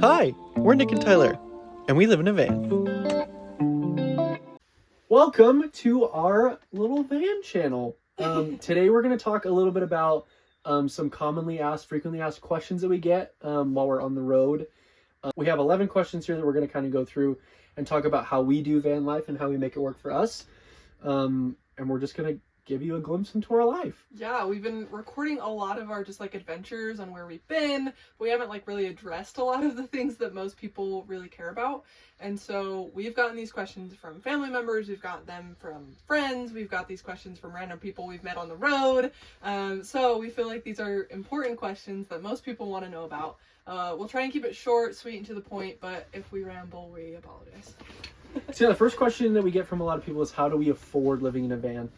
Hi, we're Nick and Tyler, and we live in a van. Welcome to our little van channel. Today we're going to talk a little bit about some frequently asked questions that we get while we're on the road. We have 11 questions here that we're going to kind of go through and talk about how we do van life and how we make it work for us. And we're just going to give you a glimpse into our life. Yeah, we've been recording a lot of our just adventures on where we've been. We haven't really addressed a lot of the things that most people really care about. And so we've gotten these questions from family members, we've got them from friends, we've got these questions from random people we've met on the road. So we feel like these are important questions that most people want to know about. We'll try and keep it short, sweet, and to the point, but if we ramble, we apologize. So the first question that we get from a lot of people is, how do we afford living in a van?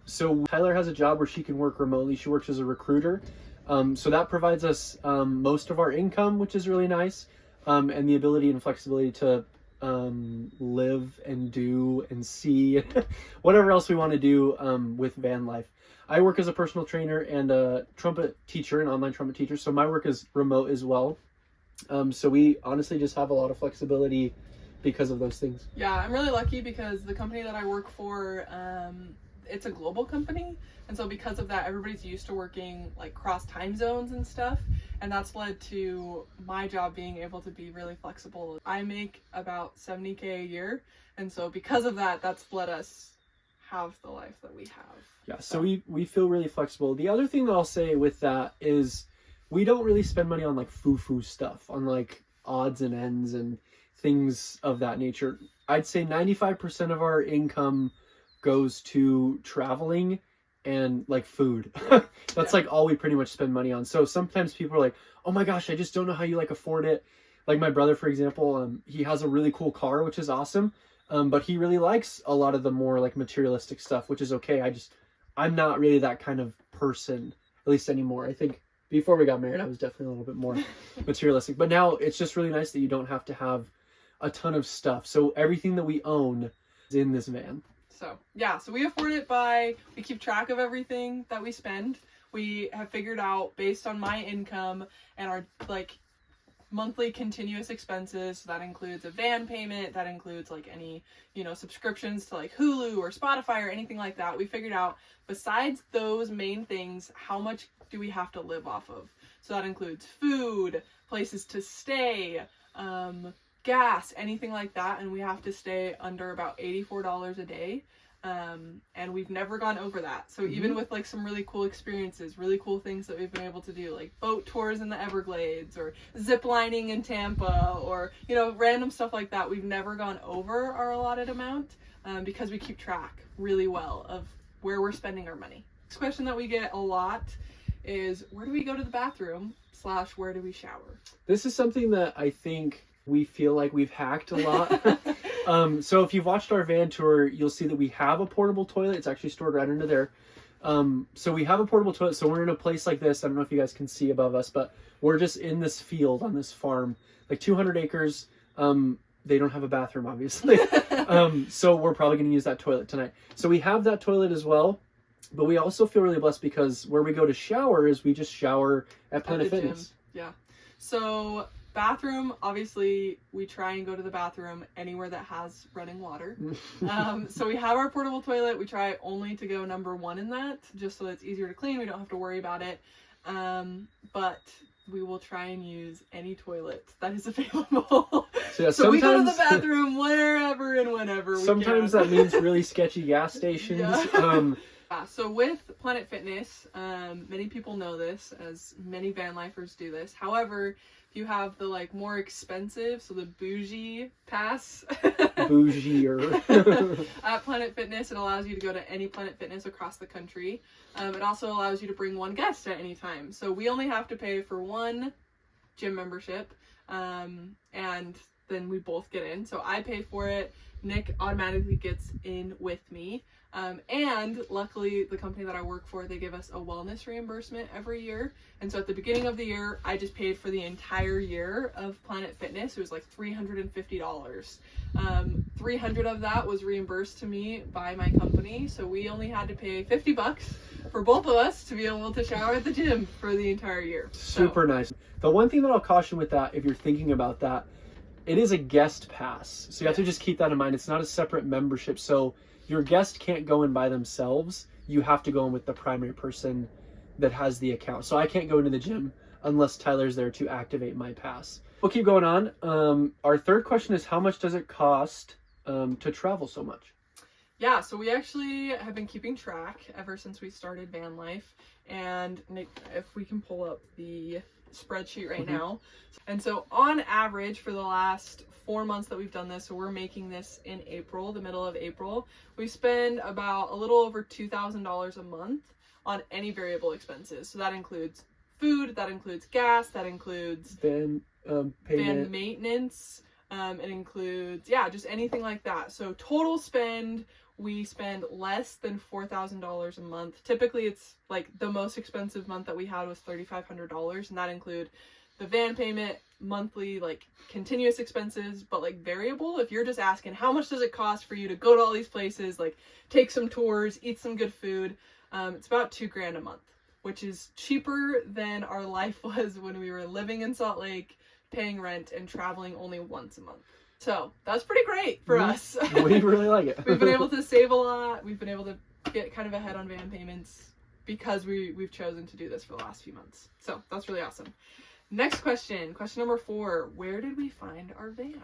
So Tyler has a job where she can work remotely. She works as a recruiter. So that provides us most of our income, which is really nice, and the ability and flexibility to live and do and see whatever else we want to do with van life. I work as a personal trainer and a trumpet teacher, an online trumpet teacher, so my work is remote as well. So we honestly just have a lot of flexibility because of those things. Yeah, I'm really lucky because the company that I work for, it's a global company, and so because of that, everybody's used to working cross time zones and stuff, and that's led to my job being able to be really flexible. I make about $70K a year, and so because of that, that's let us have the life that we have. Yeah, so we feel really flexible. The other thing that I'll say with that is we don't really spend money on foo-foo stuff, on odds and ends and things of that nature. I'd say 95% of our income goes to traveling and food. That's all we pretty much spend money on. So sometimes people are like, oh my gosh, I just don't know how you afford it. My brother, for example, he has a really cool car, which is awesome. But he really likes a lot of the more materialistic stuff, which is okay. I'm not really that kind of person, at least anymore. I think before we got married, I was definitely a little bit more materialistic, but now it's just really nice that you don't have to have a ton of stuff. So everything that we own is in this van. So yeah, so we afford it we keep track of everything that we spend. We have figured out based on my income and our monthly continuous expenses. So that includes a van payment, that includes any, subscriptions to Hulu or Spotify or anything like that. We figured out besides those main things, how much do we have to live off of? So that includes food, places to stay, gas, anything like that, and we have to stay under about $84 a day, and we've never gone over that. So even with some really cool experiences, really cool things that we've been able to do, boat tours in the Everglades or zip lining in Tampa, or random stuff like that, we've never gone over our allotted amount because we keep track really well of where we're spending our money. Next question that we get a lot is, where do we go to the bathroom / where do we shower? This is something that I think we feel like we've hacked a lot. So if you've watched our van tour, you'll see that we have a portable toilet. It's actually stored right under there. So we have a portable toilet. So we're in a place like this. I don't know if you guys can see above us, but we're just in this field on this farm, 200 acres. They don't have a bathroom, obviously. So we're probably going to use that toilet tonight. So we have that toilet as well. But we also feel really blessed because where we go to shower is we just shower at Planet Fitness. Gym. Yeah. So bathroom, obviously we try and go to the bathroom anywhere that has running water. So we have our portable toilet. We try only to go number 1 in that, just so it's easier to clean. We don't have to worry about it. But we will try and use any toilet that is available. So we go to the bathroom wherever and whenever we can. Sometimes that means really sketchy gas stations. Yeah. So with Planet Fitness, many people know this, as many van lifers do this. However, if you have the more expensive, so the bougie pass, bougier at Planet Fitness, it allows you to go to any Planet Fitness across the country. It also allows you to bring one guest at any time. So we only have to pay for one gym membership, and then we both get in. So I pay for it. Nick automatically gets in with me. And luckily, the company that I work for, they give us a wellness reimbursement every year. And so at the beginning of the year, I just paid for the entire year of Planet Fitness. It was like $350. 300 of that was reimbursed to me by my company. So we only had to pay $50 for both of us to be able to shower at the gym for the entire year. Super nice. The one thing that I'll caution with that, if you're thinking about that, it is a guest pass. So you have to just keep that in mind. It's not a separate membership. So your guest can't go in by themselves. You have to go in with the primary person that has the account. So I can't go into the gym unless Tyler's there to activate my pass. We'll keep going on. Our third question is, how much does it cost to travel so much? Yeah, so we actually have been keeping track ever since we started VanLife. And Nick, if we can pull up the spreadsheet right now. And so on average for the last 4 months that we've done this, so we're making this in April, the middle of April, we spend about a little over $2,000 a month on any variable expenses. So that includes food, that includes gas, that includes van maintenance, it includes, just anything like that. So total spend, we spend less than $4,000 a month. Typically it's like the most expensive month that we had was $3,500, and that include the van payment, monthly like continuous expenses, but like variable, if you're just asking how much does it cost for you to go to all these places, like take some tours, eat some good food, it's about $2,000 a month, which is cheaper than our life was when we were living in Salt Lake, paying rent and traveling only once a month. So that's pretty great for us. We really like it. We've been able to save a lot. We've been able to get kind of ahead on van payments because we've chosen to do this for the last few months. So that's really awesome. Next question number 4. Where did we find our van?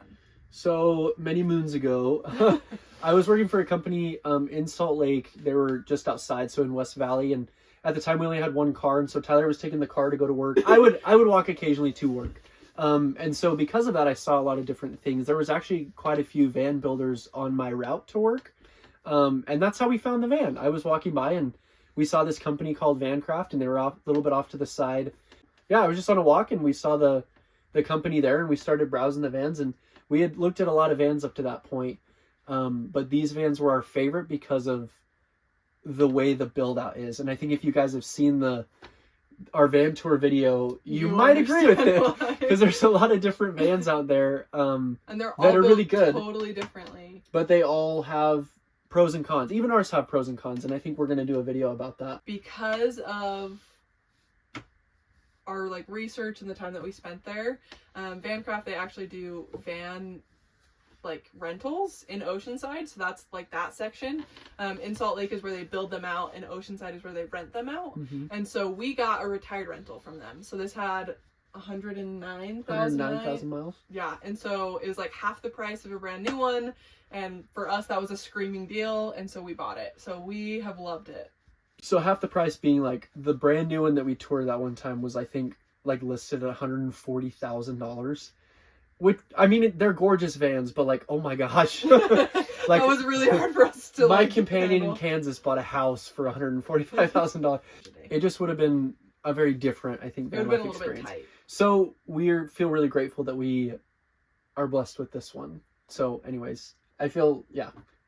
So many moons ago, I was working for a company in Salt Lake. They were just outside, so in West Valley, and at the time we only had one car, and so Tyler was taking the car to go to work. I would walk occasionally to work. And so because of that, I saw a lot of different things. There was actually quite a few van builders on my route to work. And that's how we found the van. I was walking by and we saw this company called VanCraft, and they were a little bit off to the side. Yeah, I was just on a walk and we saw the company there, and we started browsing the vans, and we had looked at a lot of vans up to that point. But these vans were our favorite because of the way the build out is. And I think if you guys have seen our van tour video, you might agree with it, because there's a lot of different vans out there and they're all that are really good, totally differently, but they all have pros and cons. Even ours have pros and cons, and I think we're going to do a video about that because of our like research and the time that we spent there. VanCraft, they actually do van like rentals in Oceanside, so that's like that section. In Salt Lake is where they build them out, and Oceanside is where they rent them out. And so we got a retired rental from them. So this had 109,000 miles. Yeah, and so it was like half the price of a brand new one, and for us that was a screaming deal, and so we bought it. So we have loved it. So half the price being like the brand new one that we toured that one time was, I think, like listed at $140,000. Which, I mean, they're gorgeous vans, but like, oh my gosh. Like, that was really hard for us to my companion in Kansas bought a house for $145,000. It just would have been a very different, I think, van life experience. Bit tight. So we feel really grateful that we are blessed with this one. So anyways, I feel,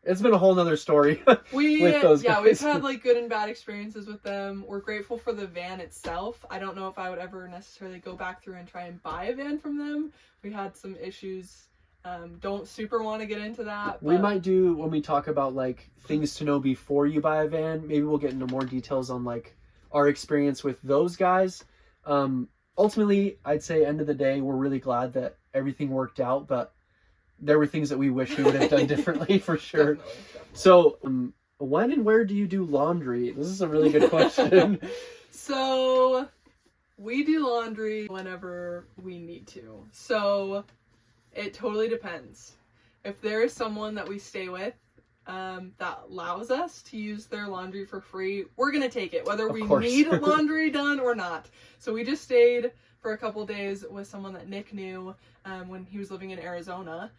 it's been a whole nother story with those guys. We've had like good and bad experiences with them. We're grateful for the van itself. I don't know if I would ever necessarily go back through and try and buy a van from them. We had some issues. Don't super want to get into that. But... we might do, when we talk about like things to know before you buy a van, maybe we'll get into more details on like our experience with those guys. Ultimately, I'd say end of the day, we're really glad that everything worked out, but there were things that we wish we would have done differently for sure. Definitely. So when and where do you do laundry? This is a really good question. So we do laundry whenever we need to. So it totally depends. If there is someone that we stay with that allows us to use their laundry for free, we're going to take it, whether we need laundry done or not. So we just stayed for a couple days with someone that Nick knew when he was living in Arizona.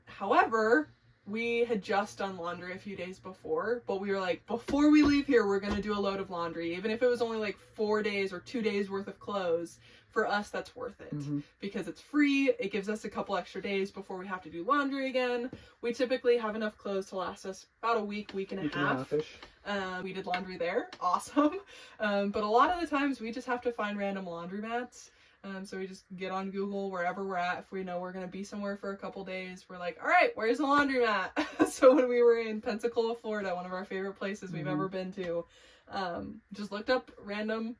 However, we had just done laundry a few days before, but we were like, before we leave here, we're going to do a load of laundry. Even if it was only like 4 days or 2 days worth of clothes, for us, that's worth it. Because it's free. It gives us a couple extra days before we have to do laundry again. We typically have enough clothes to last us about a week, week and a half. We did laundry there. Awesome. But a lot of the times we just have to find random laundromats. So we just get on Google wherever we're at. If we know we're going to be somewhere for a couple days, we're like, all right, where's the laundromat? So when we were in Pensacola, Florida, one of our favorite places we've ever been to, just looked up random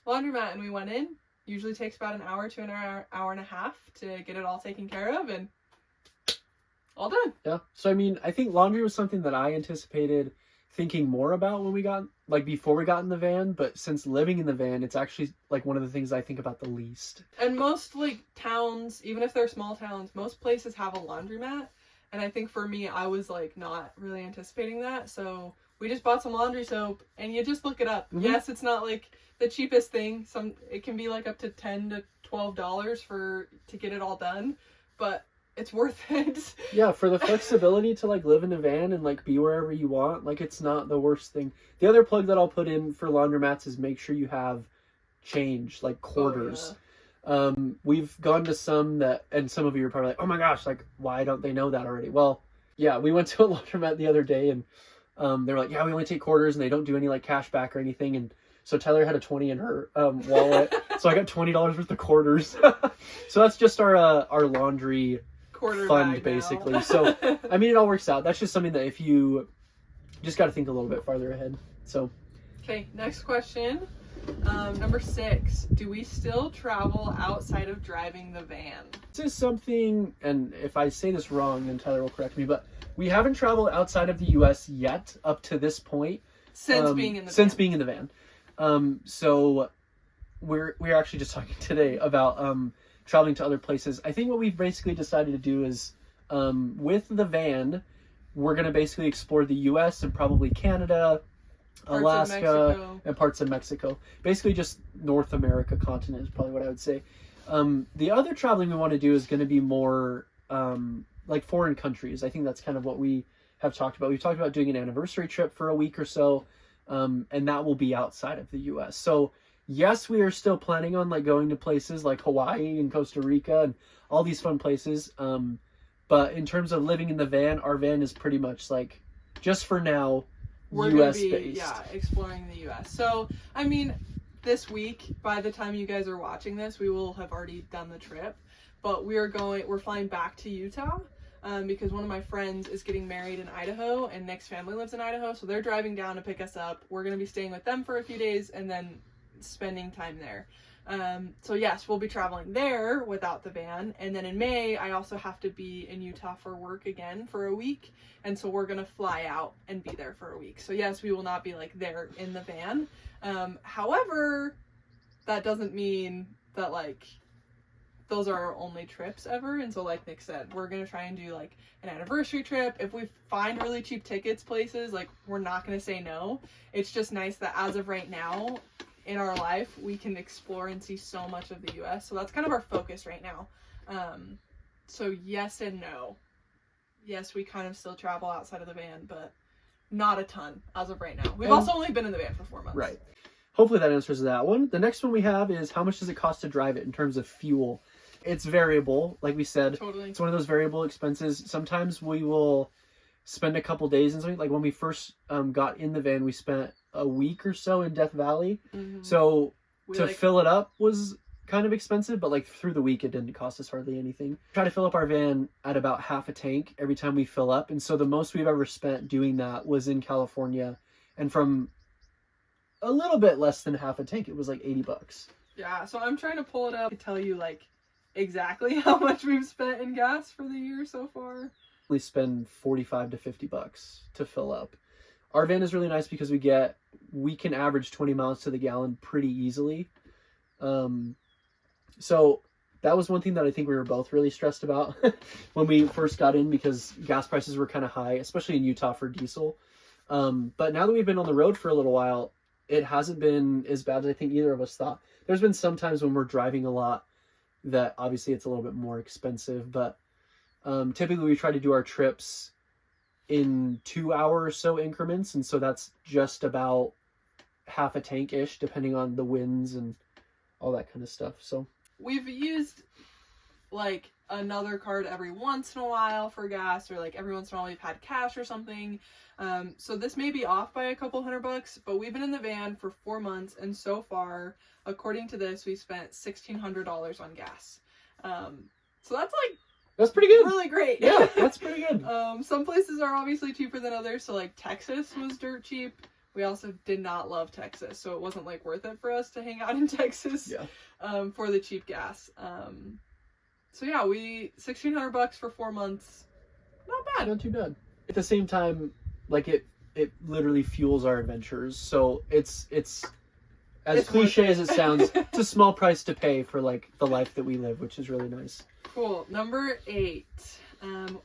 laundromat and we went in. Usually takes about an hour to an hour and a half to get it all taken care of and all done. Yeah. So, I mean, I think laundry was something that I anticipated thinking more about when we got, like, before we got in the van, but since living in the van, it's actually like one of the things I think about the least. And most like towns, even if they're small towns, most places have a laundromat, and I think for me, I was like not really anticipating that, so we just bought some laundry soap and you just look it up. Yes, it's not like the cheapest thing. It can be like up to $10 to $12 to get it all done, but it's worth it. Yeah, for the flexibility to like live in a van and like be wherever you want, like it's not the worst thing. The other plug that I'll put in for laundromats is make sure you have change, like quarters. Oh, yeah. We've gone to some that, and some of you are probably like, oh my gosh, like why don't they know that already? Well, yeah, we went to a laundromat the other day and they were like, yeah, we only take quarters and they don't do any like cash back or anything. And so Tyler had a 20 in her wallet, so I got $20 worth of quarters. So that's just our laundry quarter fund basically. So I mean, it all works out. That's just something that if you just got to think a little bit farther ahead. So okay, next question. Number 6, do we still travel outside of driving the van? This is something, and if I say this wrong, then Tyler will correct me, but we haven't traveled outside of the US yet up to this point. Since being in the van. So we're actually just talking today about traveling to other places. I think what we've basically decided to do is with the van, we're going to basically explore the US and probably Canada, Alaska, and parts of Mexico. Basically just North America continent is probably what I would say. The other traveling we want to do is going to be more like foreign countries. I think that's kind of what we have talked about. We've talked about doing an anniversary trip for a week or so, and that will be outside of the US. So yes, we are still planning on like going to places like Hawaii and Costa Rica and all these fun places. But in terms of living in the van, our van is pretty much like, just for now, we're US gonna be, based. Yeah, exploring the US. So, I mean, this week, by the time you guys are watching this, we will have already done the trip. But we're flying back to Utah because one of my friends is getting married in Idaho and Nick's family lives in Idaho. So they're driving down to pick us up. We're going to be staying with them for a few days and then spending time there. So yes, we'll be traveling there without the van. And then in May, I also have to be in Utah for work again for a week. And so we're going to fly out and be there for a week. So yes, we will not be like there in the van. However, that doesn't mean that like those are our only trips ever. And so like Nick said, we're going to try and do like an anniversary trip. If we find really cheap tickets places, like we're not going to say no. It's just nice that as of right now in our life, we can explore and see so much of the US. So that's kind of our focus right now. So yes and no. Yes, we kind of still travel outside of the van, but not a ton as of right now. We've also only been in the van for 4 months. Right. Hopefully that answers that one. The next one we have is how much does it cost to drive it in terms of fuel? It's variable, like we said. Totally. It's one of those variable expenses. Sometimes we will spend a couple days in something. Like when we first got in the van, we spent a week or so in Death Valley. Mm-hmm. So to fill it up was kind of expensive, but like through the week it didn't cost us hardly anything. Try to fill up our van at about half a tank every time we fill up. And so the most we've ever spent doing that was in California. And from a little bit less than half a tank, it was like $80. Yeah, so I'm trying to pull it up to tell you like exactly how much we've spent in gas for the year so far. We spend $45 to $50 to fill up. Our van is really nice because we can average 20 miles to the gallon pretty easily. So that was one thing that I think we were both really stressed about when we first got in, because gas prices were kind of high, especially in Utah for diesel. But now that we've been on the road for a little while, it hasn't been as bad as I think either of us thought. There's been some times when we're driving a lot that obviously it's a little bit more expensive, but typically we try to do our trips in 2 hour or so increments, and so that's just about half a tank-ish, depending on the winds and all that kind of stuff. So we've used like another card every once in a while for gas, or like every once in a while we've had cash or something. So this may be off by a couple $100, but we've been in the van for 4 months, and so far, according to this, we spent $1,600 on gas. So that's pretty good. Really great. Yeah, that's pretty good. Some places are obviously cheaper than others. So like Texas was dirt cheap. We also did not love Texas, so it wasn't like worth it for us to hang out in Texas. For the cheap gas. So yeah, $1,600 for 4 months. Not bad. Not too bad. At the same time, like it literally fuels our adventures. So it's as cliche as it sounds, it's a small price to pay for like the life that we live, which is really nice. Cool. Number 8.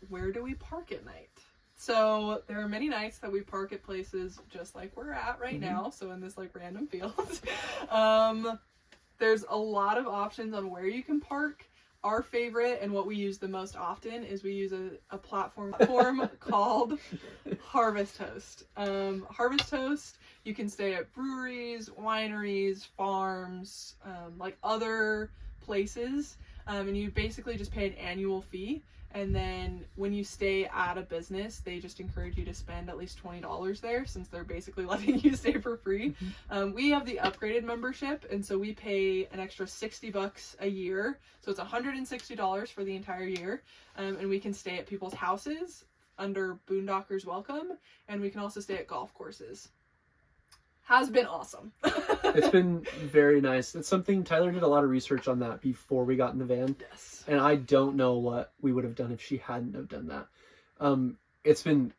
Where do we park at night? So there are many nights that we park at places just like we're at right now. So in this like random field, there's a lot of options on where you can park. Our favorite and what we use the most often is we use a platform called Harvest Host. Harvest Host, you can stay at breweries, wineries, farms, like other places, and you basically just pay an annual fee. And then when you stay at a business, they just encourage you to spend at least $20 there, since they're basically letting you stay for free. We have the upgraded membership, and so we pay an extra $60 a year. So it's $160 for the entire year. And we can stay at people's houses under Boondockers Welcome, and we can also stay at golf courses. Has been awesome. It's been very nice. It's something Tyler did a lot of research on that before we got in the van. Yes. And I don't know what we would have done if she hadn't have done that. It's been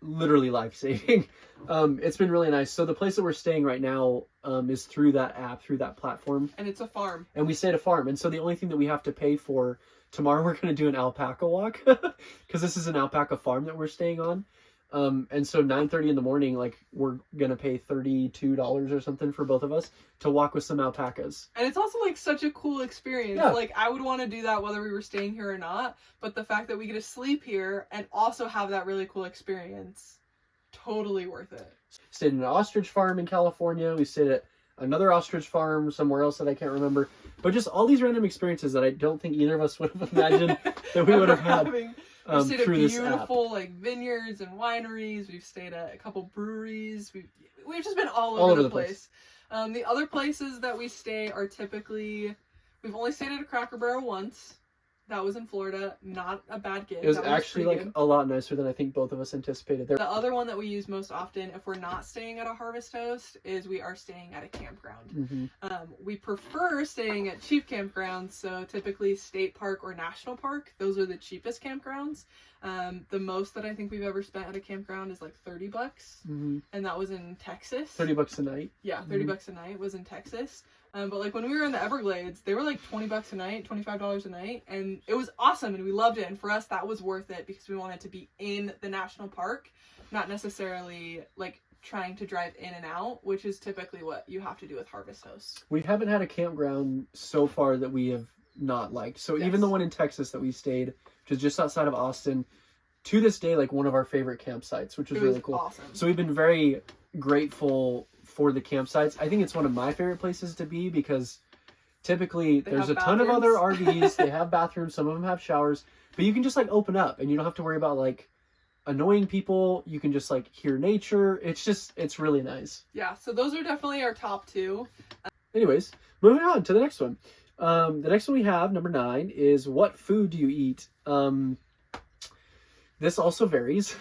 literally life-saving. It's been really nice. So the place that we're staying right now is through that app, through that platform. And it's a farm. And we stay at a farm. And so the only thing that we have to pay for, tomorrow we're going to do an alpaca walk, because this is an alpaca farm that we're staying on. And so 9:30 in the morning, like we're going to pay $32 or something for both of us to walk with some alpacas. And it's also like such a cool experience. Yeah. Like I would want to do that whether we were staying here or not, but the fact that we get to sleep here and also have that really cool experience, totally worth it. Stayed in an ostrich farm in California. We stayed at another ostrich farm somewhere else that I can't remember. But just all these random experiences that I don't think either of us would have imagined that we would have had. We've stayed at through this app. beautiful like vineyards and wineries. We've stayed at a couple breweries. We've just been all over the place. The other places that we stay are typically, we've only stayed at a Cracker Barrel once. That was in Florida. Not a bad gig. It was actually like good. a lot nicer than I think both of us anticipated. The other one that we use most often, if we're not staying at a Harvest Host, is we are staying at a campground. We prefer staying at cheap campgrounds, so typically state park or national park. Those are the cheapest campgrounds. The most that I think we've ever spent at a campground is like $30, and that was in Texas. $30 a night. Yeah, $30 a night was in Texas. But like when we were in the Everglades, they were like $20 a night, $25 a night, and it was awesome and we loved it. And for us, that was worth it because we wanted to be in the national park, not necessarily like trying to drive in and out, which is typically what you have to do with Harvest Hosts. We haven't had a campground so far that we have not liked. So even the one in Texas that we stayed, which is just outside of Austin, to this day, like one of our favorite campsites, which was really cool. Awesome. So we've been very grateful for the campsites. I think it's one of my favorite places to be because typically there's a ton of other RVs. They have bathrooms. Some of them have showers, but you can just like open up and you don't have to worry about like annoying people. You can just like hear nature. It's really nice. Yeah. So those are definitely our top 2. Anyways, moving on to the next one. The next one we have, number 9, is what food do you eat? This also varies.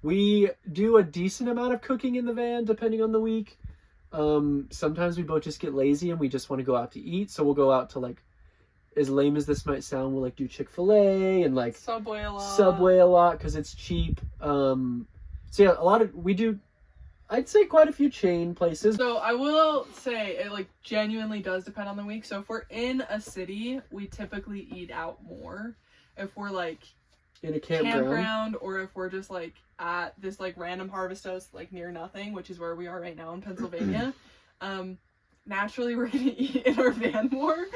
We do a decent amount of cooking in the van, depending on the week. Sometimes we both just get lazy and we just want to go out to eat. So we'll go out to like, as lame as this might sound, we'll like do Chick-fil-A and like Subway a lot because it's cheap. So yeah, we do, I'd say quite a few chain places. So I will say it like genuinely does depend on the week. So if we're in a city, we typically eat out more. If we're like in a campground, or if we're just like at this like random Harvest Host like near nothing, which is where we are right now in Pennsylvania, naturally we're gonna eat in our van more.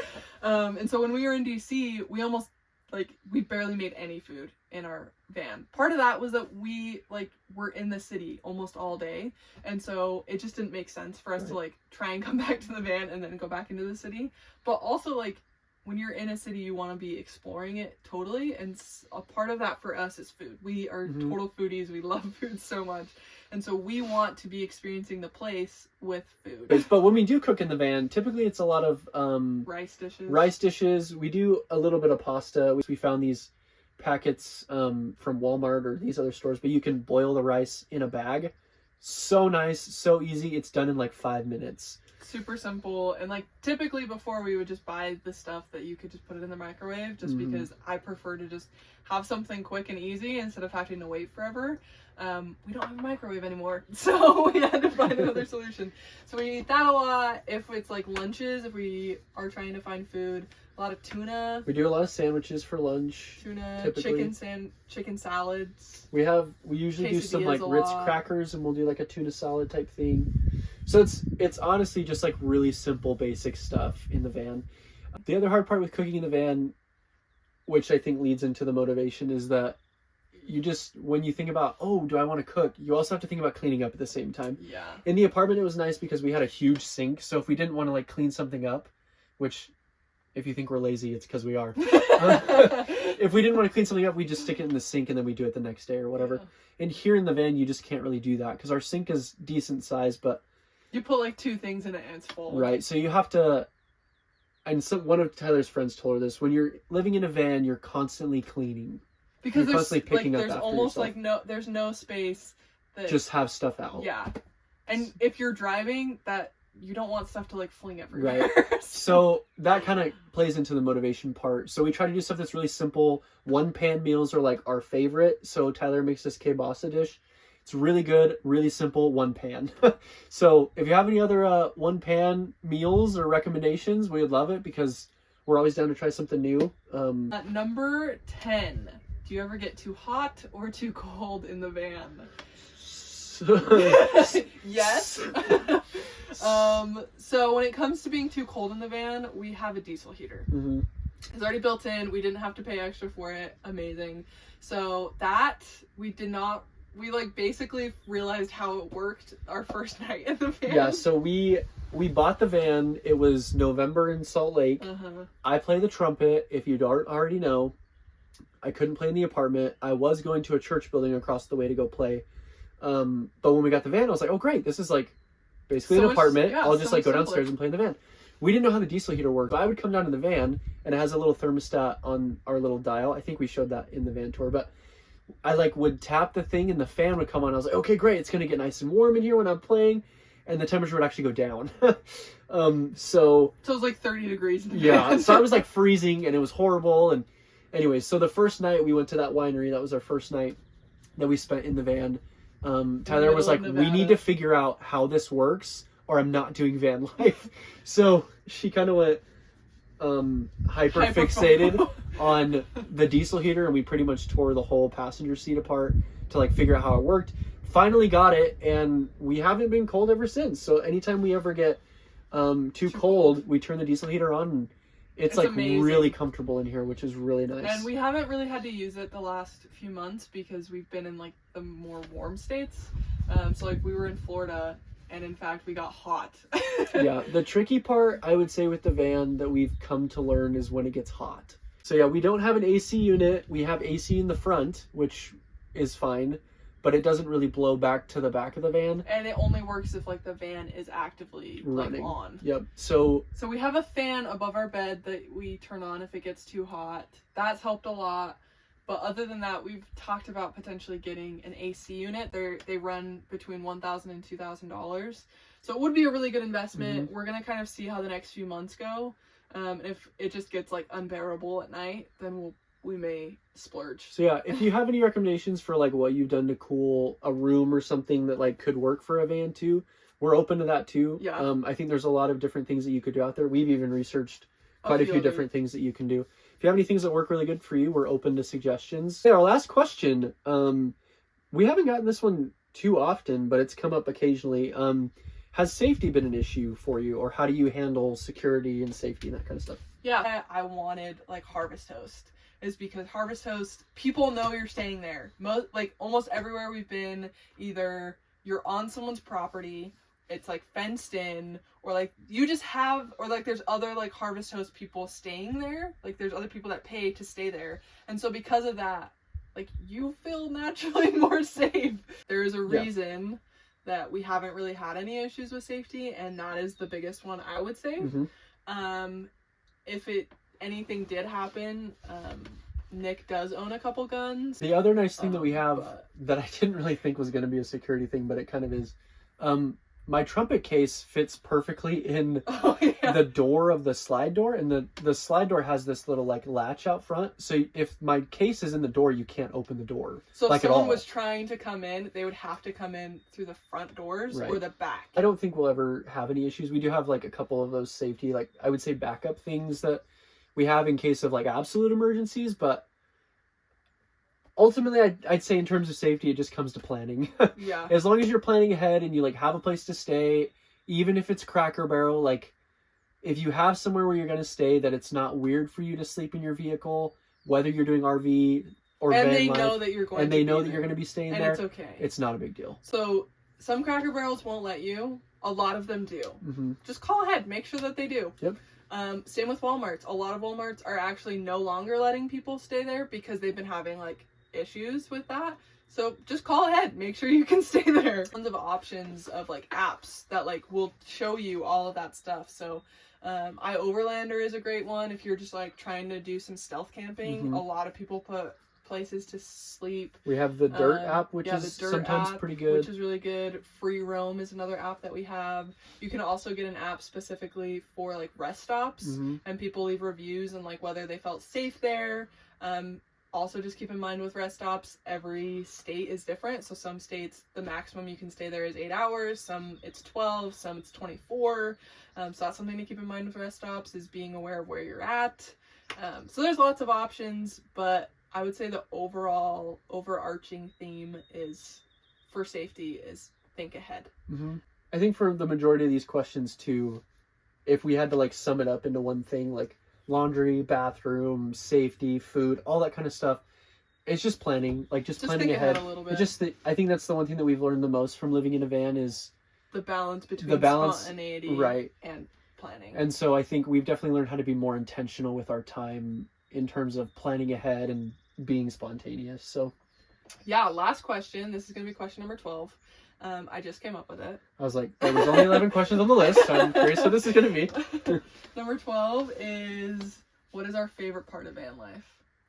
And so when we were in DC, we almost like we barely made any food in our van. Part of that was that we like were in the city almost all day, and so it just didn't make sense for us to like try and come back to the van and then go back into the city. But also like when you're in a city, you want to be exploring it totally, and a part of that for us is food. We are total foodies. We love food so much, and so we want to be experiencing the place with food. But when we do cook in the van, typically it's a lot of rice dishes. We do a little bit of pasta. We found these packets from Walmart or these other stores, but you can boil the rice in a bag. So nice, so easy. It's done in like 5 minutes. Super simple, and like typically before we would just buy the stuff that you could just put it in the microwave, just because I prefer to just have something quick and easy instead of having to wait forever. We don't have a microwave anymore, so we had to find another solution. So we eat that a lot. If it's like lunches, if we are trying to find food, a lot of tuna. We do a lot of sandwiches for lunch. Tuna, typically. chicken salads. We usually do some like Ritz crackers, and we'll do like a tuna salad type thing. So it's honestly just like really simple, basic stuff in the van. The other hard part with cooking in the van, which I think leads into the motivation, is that you just, when you think about, oh, do I want to cook? You also have to think about cleaning up at the same time. Yeah. In the apartment, it was nice because we had a huge sink. So if we didn't want to like clean something up, which if you think we're lazy, it's because we are. If we didn't want to clean something up, we just stick it in the sink and then we do it the next day or whatever. Yeah. And here in the van, you just can't really do that because our sink is decent size, but you put like 2 things in it and it's full. Right. So you have to, and one of Tyler's friends told her this, when you're living in a van, you're constantly cleaning. Because you're constantly picking up there's almost like there's no space that just have stuff out. Yeah. And if you're driving, that you don't want stuff to like fling everywhere. Right. So that kind of plays into the motivation part. So we try to do stuff that's really simple. 1-pan meals are like our favorite. So Tyler makes this kielbasa dish. It's really good, really simple, 1-pan. So if you have any other 1-pan meals or recommendations, we would love it because we're always down to try something new. Number 10. Do you ever get too hot or too cold in the van? Yes. So when it comes to being too cold in the van, we have a diesel heater. It's already built in. We didn't have to pay extra for it. Amazing. So that we like basically realized how it worked our first night in the van. Yeah, so we bought the van. It was November in Salt Lake. I play the trumpet. If you don't already know, I couldn't play in the apartment. I was going to a church building across the way to go play. But when we got the van, I was like, oh great, this is like basically an apartment. Yeah, I'll just like go downstairs and play in the van. We didn't know how the diesel heater worked. I would come down to the van and it has a little thermostat on our little dial. I think we showed that in the van tour, but I like would tap the thing and the fan would come on. I was like, okay, great. It's going to get nice and warm in here when I'm playing. And the temperature would actually go down. So it was like 30 degrees. Yeah. So I was like freezing and it was horrible. And anyway, so the first night we went to that winery, that was our first night that we spent in the van. Tyler was like, we need to figure out how this works or I'm not doing van life. So she kind of went hyper fixated on the diesel heater, and we pretty much tore the whole passenger seat apart to like figure out how it worked. Finally got it, and we haven't been cold ever since. So anytime we ever get too cold, we turn the diesel heater on, and it's like amazing. Really comfortable in here, which is really nice. And we haven't really had to use it the last few months because we've been in like the more warm states. So like we were in Florida, and in fact we got hot. Yeah, the tricky part I would say with the van that we've come to learn is when it gets hot. So yeah, we don't have an AC unit. We have AC in the front, which is fine, but it doesn't really blow back to the back of the van. And it only works if like the van is actively running. Like on. Yep. So we have a fan above our bed that we turn on if it gets too hot. That's helped a lot. But other than that, we've talked about potentially getting an AC unit. They run between $1,000 and $2,000. So it would be a really good investment. We're going to kind of see how the next few months go. If it just gets like unbearable at night, then we may splurge. So yeah, if you have any recommendations for like what you've done to cool a room or something that like could work for a van too, we're open to that too. Yeah. I think there's a lot of different things that you could do out there. We've even researched quite a few different things that you can do. If you have any things that work really good for you, we're open to suggestions. Yeah, our last question. We haven't gotten this one too often, but it's come up occasionally. Has safety been an issue for you, or how do you handle security and safety and that kind of stuff? Yeah, I wanted like harvest toast. is because Harvest Host, people know you're staying there. Like almost everywhere we've been, either you're on someone's property, it's like fenced in, or like you just have, or like there's other like Harvest Host people staying there. Like there's other people that pay to stay there. And so because of that, like you feel naturally more safe. There is a reason that we haven't really had any issues with safety, and that is the biggest one, I would say. If anything did happen, Nick does own a couple guns. The other nice thing that we have that I didn't really think was going to be a security thing, but it kind of is, my trumpet case fits perfectly in the door of the slide door, and the slide door has this little like latch out front. So if my case is in the door, you can't open the door. So like, if someone was trying to come in, they would have to come in through the front doors or the back. I don't think we'll ever have any issues. We do have like a couple of those safety, like I would say backup things that we have in case of like absolute emergencies, but ultimately, I'd say in terms of safety, it just comes to planning. Yeah. As long as you're planning ahead and you like have a place to stay, even if it's Cracker Barrel, like if you have somewhere where you're going to stay, that it's not weird for you to sleep in your vehicle, whether you're doing RV or van life, and they know that you're going to be staying there. And it's okay. It's not a big deal. So some Cracker Barrels won't let you. A lot of them do. Just call ahead. Make sure that they do. Yep. Same with Walmarts. A lot of Walmarts are actually no longer letting people stay there because they've been having like issues with that. So just call ahead, make sure you can stay there. Tons of options of like apps that like will show you all of that stuff. So iOverlander is a great one if you're just like trying to do some stealth camping. A lot of people put places to sleep. We have the Dirt app, which is sometimes pretty good. Which is really good. Free Roam is another app that we have. You can also get an app specifically for like rest stops, and people leave reviews and like whether they felt safe there. Also, just keep in mind with rest stops, every state is different. So some states, the maximum you can stay there is 8 hours. Some it's 12, some it's 24. So that's something to keep in mind with rest stops, is being aware of where you're at. So there's lots of options, but I would say the overall overarching theme is for safety is think ahead. I think for the majority of these questions too, if we had to like sum it up into one thing, like laundry, bathroom, safety, food, all that kind of stuff, it's just planning, like just planning ahead. A little bit. It's just I think that's the one thing that we've learned the most from living in a van is the balance between spontaneity and planning. And so I think we've definitely learned how to be more intentional with our time in terms of planning ahead and being spontaneous. So yeah, last question. This is going to be question number 12. I just came up with it. I was like, there was only 11 questions on the list, so I'm curious what this is going to be. Number 12 is, what is our favorite part of van life?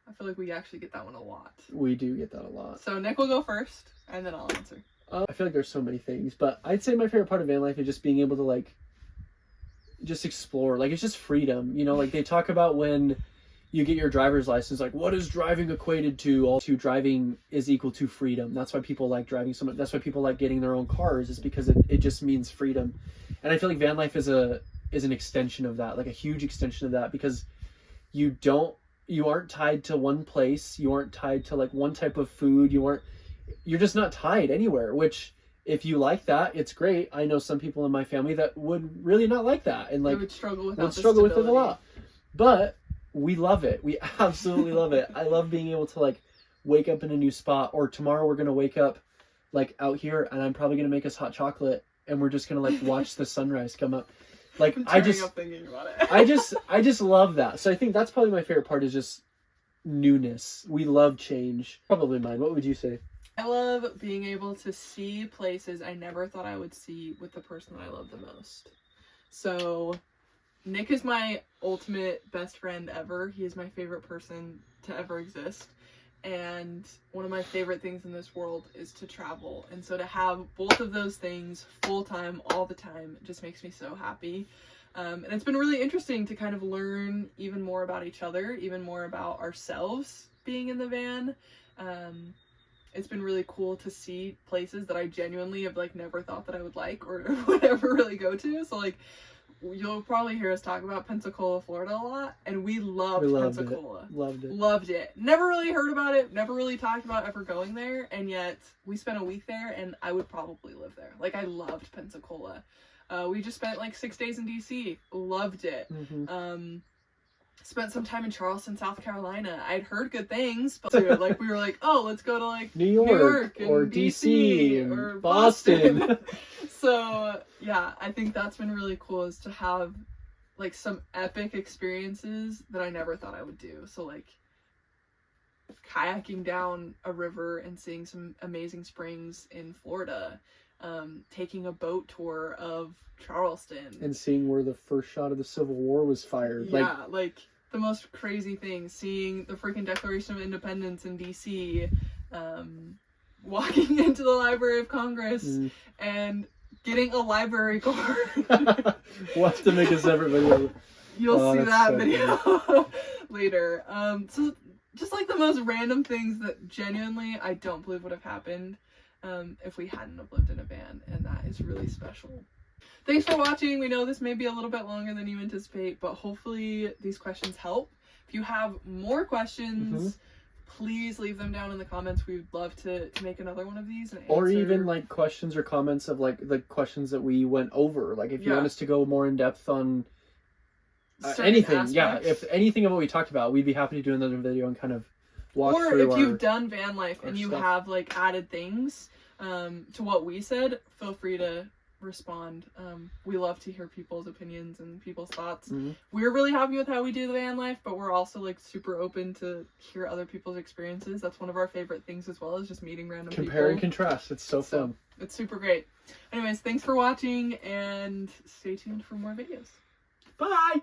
I feel like we actually get that one a lot. We do get that a lot. So Nick will go first, and then I'll answer. I feel like there's so many things, but I'd say my favorite part of van life is just being able to like, just explore. Like, it's just freedom. You know, like they talk about when you get your driver's license, like what is driving equated to? All to driving is equal to freedom. That's why people like driving so much. That's why people like getting their own cars, is because it just means freedom. And I feel like van life is an extension of that, like a huge extension of that, because you aren't tied to one place. You aren't tied to like one type of food. You're just not tied anywhere, which if you like that, it's great. I know some people in my family that would really not like that and like would struggle with it a lot. But we love it. We absolutely love it. I love being able to like wake up in a new spot, or tomorrow we're going to wake up like out here and I'm probably going to make us hot chocolate and we're just going to like watch the sunrise come up. Like I'm thinking about it. I just love that. So I think that's probably my favorite part, is just newness. We love change. Probably mine. What would you say? I love being able to see places I never thought I would see with the person that I love the most. So Nick is my ultimate best friend ever. He is my favorite person to ever exist. And one of my favorite things in this world is to travel. And so to have both of those things full time, all the time, just makes me so happy. And it's been really interesting to kind of learn even more about each other, even more about ourselves being in the van. It's been really cool to see places that I genuinely have like never thought that I would like or would ever really go to. So like, you'll probably hear us talk about Pensacola, Florida a lot, and we loved Pensacola. Loved it. Never really heard about it, never really talked about ever going there, and yet we spent a week there, and I would probably live there. Like, I loved Pensacola. We just spent like 6 days in DC. Loved it. spent some time in Charleston, South Carolina. I'd heard good things, but we were like, oh, let's go to like New York and or DC or Boston. So yeah, I think that's been really cool, is to have like some epic experiences that I never thought I would do. So like kayaking down a river and seeing some amazing springs in Florida, taking a boat tour of Charleston And seeing where the first shot of the Civil War was fired. Yeah, like the most crazy thing, seeing the freaking Declaration of Independence in DC, walking into the Library of Congress and getting a library card. We'll have to make a separate video. You'll see that video later. So just like the most random things that genuinely I don't believe would have happened if we hadn't have lived in a van, and that is really special. Thanks for watching. We know this may be a little bit longer than you anticipate, but hopefully these questions help. If you have more questions, please leave them down in the comments. We would love to make another one of these. And or even like questions or comments of like the questions that we went over. Like if you want us to go more in depth on anything, aspects. if anything of what we talked about, we'd be happy to do another video and kind of walk or through if you've done van life and you stuff. have like added things to what we said, feel free to respond. We love to hear people's opinions and people's thoughts. We're really happy with how we do the van life, but we're also like super open to hear other people's experiences. That's one of our favorite things as well, is just meeting random people. Compare and contrast. It's so fun. It's super great. Anyways, thanks for watching and stay tuned for more videos. Bye.